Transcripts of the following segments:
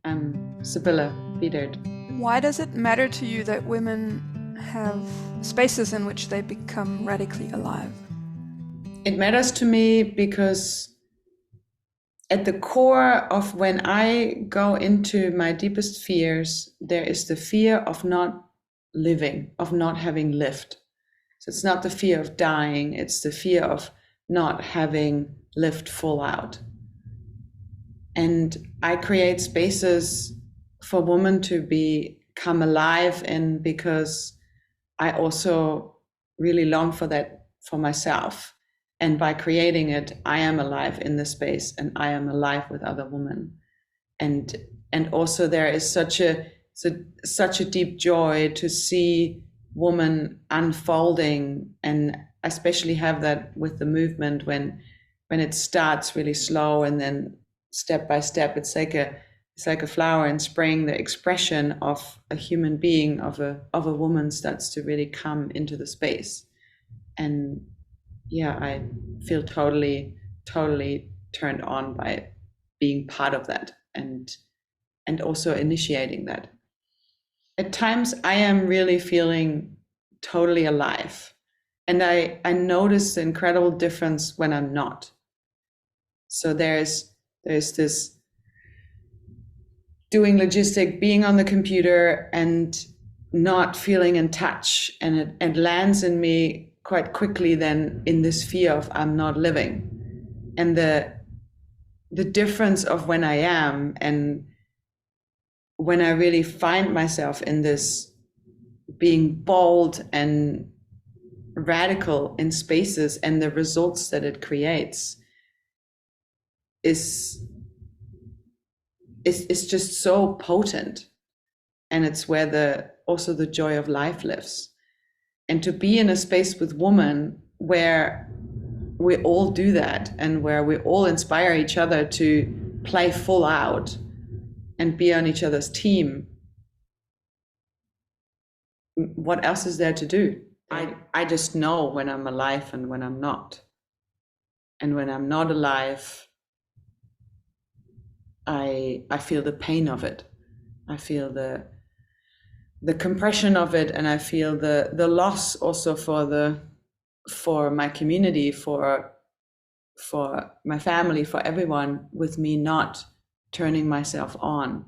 I'm Sybille Wiedert. Why does it matter to you that women have spaces in which they become radically alive? It matters to me because at the core of when I go into my deepest fears, there is the fear of not living, of not having lived. So it's not the fear of dying, it's the fear of not having lived full out. And I create spaces for women to become alive in because I also really long for that for myself. And by creating it, I am alive in the space and I am alive with other women. And also there is such a deep joy to see woman unfolding, and I especially have that with the movement when it starts really slow and then step by step it's like a flower in spring. The expression of a human being, of a woman, starts to really come into the space. And yeah, I feel totally turned on by being part of that, and also initiating that. At times I am really feeling totally alive, and I notice the incredible difference when I'm not. So there's this doing logistic, being on the computer and not feeling in touch, and it lands in me quite quickly then in this fear of I'm not living. And the difference of when I am and when I really find myself in this being bold and radical in spaces, and the results that it creates is just so potent. And it's where also the joy of life lives. And to be in a space with women where we all do that, and where we all inspire each other to play full out and be on each other's team, what else is there to do? I just know when I'm alive and when I'm not. And when I'm not alive, I feel the pain of it. I feel the compression of it, and I feel the loss also for my community, for my family, for everyone, with me not turning myself on.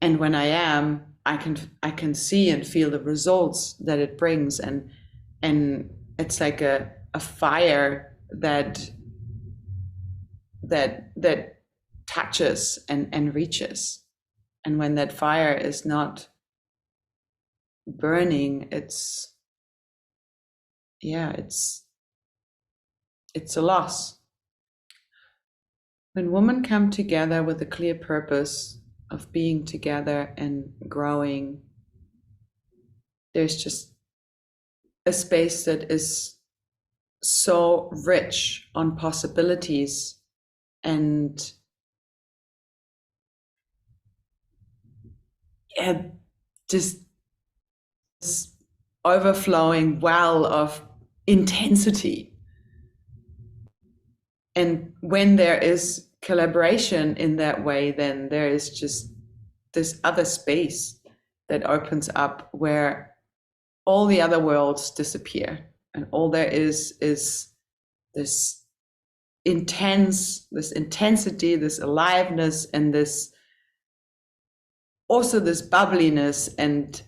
And when I am, I can see and feel the results that it brings, and it's like a fire that touches and reaches. And when that fire is not burning, it's a loss. When women come together with a clear purpose of being together and growing, there's just a space that is so rich on possibilities, and just this overflowing well of intensity. And when there is collaboration in that way, then there is just this other space that opens up where all the other worlds disappear, and all there is this intensity, this aliveness, and this also this bubbliness and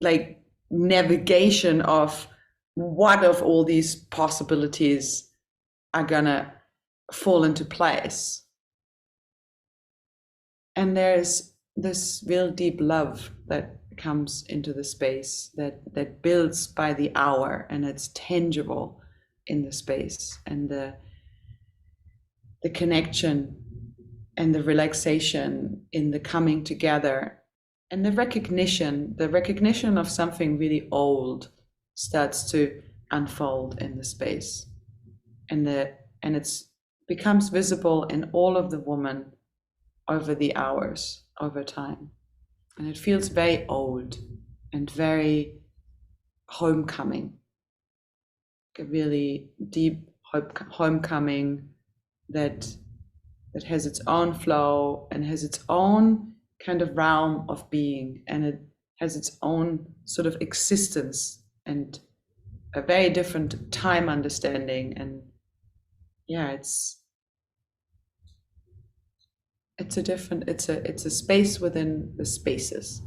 like navigation of what of all these possibilities are gonna fall into place. And there's this real deep love that comes into the space that builds by the hour, and it's tangible in the space, and the connection and the relaxation in the coming together, and the recognition of something really old starts to unfold in the space, and it's becomes visible in all of the women over the hours, over time. And it feels very old and very homecoming, a really deep homecoming that that has its own flow and has its own kind of realm of being, and it has its own sort of existence and a very different time understanding. And yeah, it's a different, it's a space within the spaces.